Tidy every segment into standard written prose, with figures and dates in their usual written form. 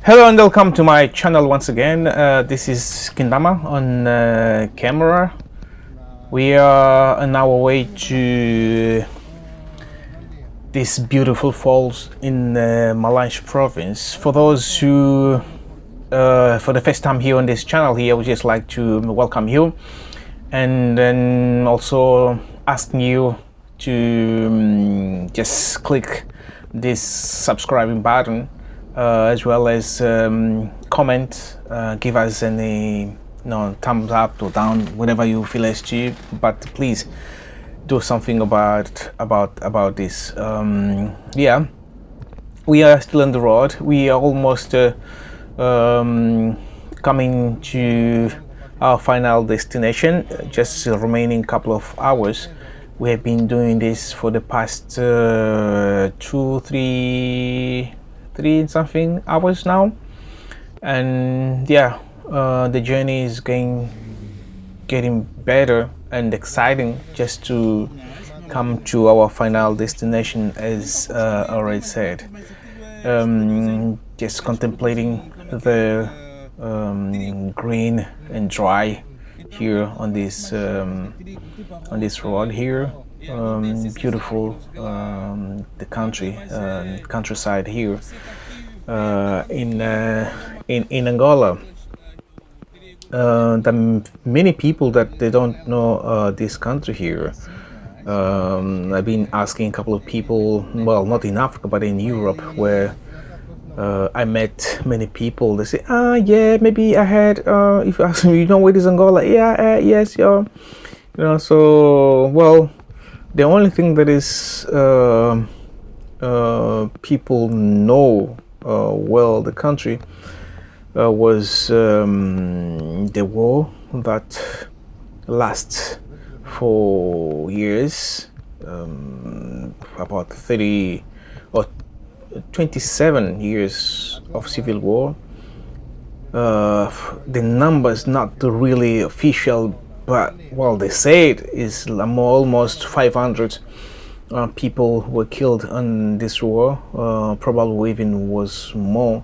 Hello and welcome to my channel once again. This is Kindama on camera. We are on our way to this beautiful falls in Malanje province. For those who, for the first time here on this channel here, I would just like to welcome you and then also asking you to just click this subscribing button, as well as comment, give us any thumbs up or down, whatever you feel as to, but please do something about this. Yeah, we are still on the road. We are almost coming to our final destination, just remaining couple of hours. We have been doing this for the past three something hours now, and yeah, the journey is getting better and exciting just to come to our final destination, as already said. Just contemplating the green and dry here on this road here. Beautiful, the countryside here in Angola. The many people that they don't know this country here. I've been asking a couple of people, well, not in Africa but in Europe, where I met many people. They say, yeah, maybe I had. If you ask me, you know where is Angola? Yeah, yes, yeah. So well, the only thing that is people know well the country was the war that lasts for years, about 30 or 27 years of civil war. The number is not really official, but well, they say it is almost 500 people were killed in this war. Probably even was more,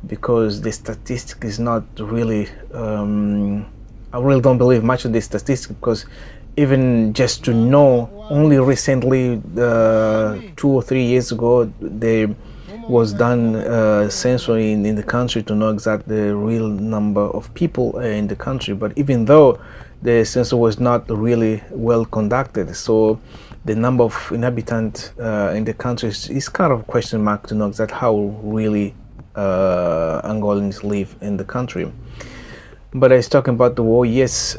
because the statistic is not really. I really don't believe much of this statistic, because even just to know, only recently, 2 or 3 years ago, there was done census in the country to know exactly the real number of people in the country. But even though the census was not really well conducted, so the number of inhabitants in the country is kind of a question mark to know exactly how really Angolans live in the country. But I was talking about the war. Yes,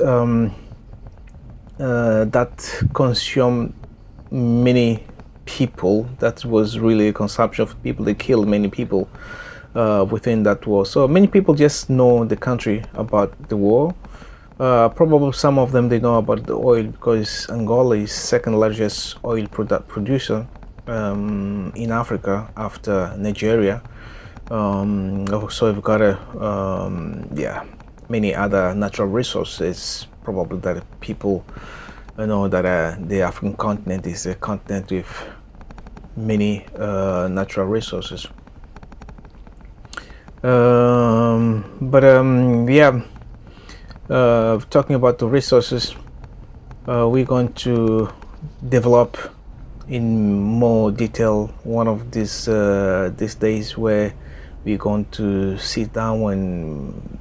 that consumed many people. That was really a consumption of people. They killed many people within that war. So many people just know the country about the war. Probably some of them they know about the oil, because Angola is second largest oil producer in Africa after Nigeria. So we've got many other natural resources. Probably that people know that the African continent is a continent with many natural resources. Talking about the resources, we're going to develop in more detail one of these days, where we're going to sit down and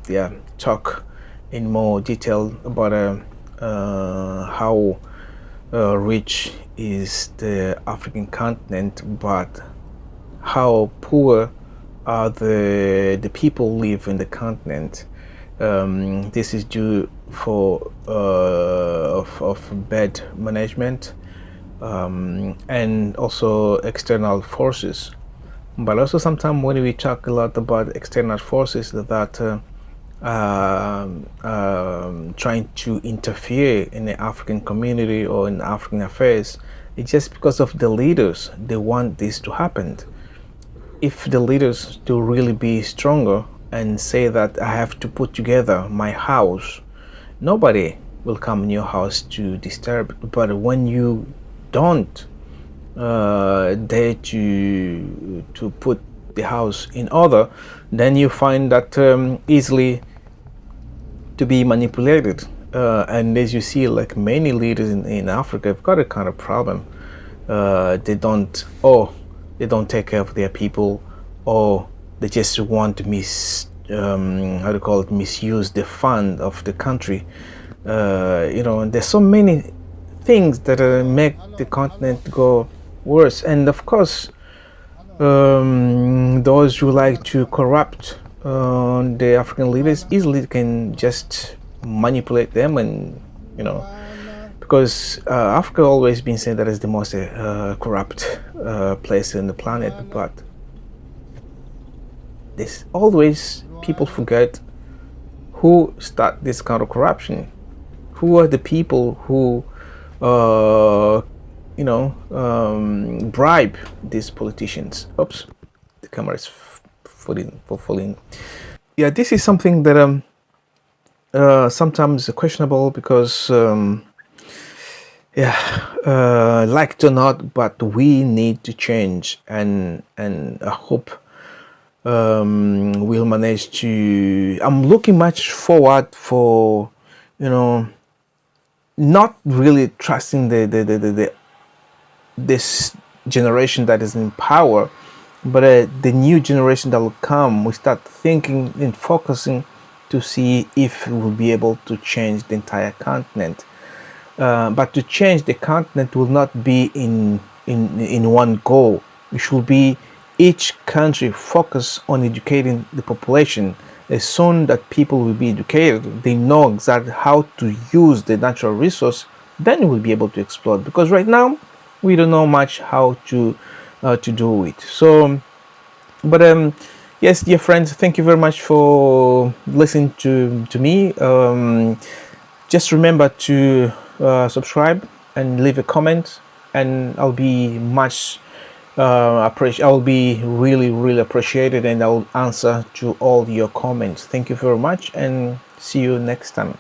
talk in more detail about how rich is the African continent, but how poor are the people live in the continent. This is due for of bad management, and also external forces. But also sometimes when we talk a lot about external forces that trying to interfere in the African community or in African affairs, it's just because of the leaders. They want this to happen. If the leaders do really be stronger and say that I have to put together my house, nobody will come in your house to disturb it. But when you don't dare to put the house in order, then you find that easily to be manipulated. And as you see, like many leaders in Africa have got a kind of problem. They don't, or they don't take care of their people, or they just want to how to call it, misuse the fund of the country. And there's so many things that make the continent go worse. And of course, those who like to corrupt the African leaders easily can just manipulate them, and because Africa always been said that is the most corrupt place in the planet, but this always people forget who start this kind of corruption. Who are the people who bribe these politicians? Oops, the camera is falling. Yeah, this is something that sometimes questionable, because like it or not, but we need to change, and I hope we'll manage to. I'm looking much forward for, not really trusting this generation that is in power, but the new generation that will come. We start thinking and focusing to see if we will be able to change the entire continent. But to change the continent will not be in one go. It should be each country focus on educating the population. As soon that people will be educated, they know exactly how to use the natural resource, then we'll be able to exploit. Because right now, we don't know much how to do it. So, but yes, dear friends, thank you very much for listening to me. Just remember to subscribe and leave a comment, and I'll be much I'll be really appreciated, and I'll answer to all your comments. Thank you very much, and see you next time.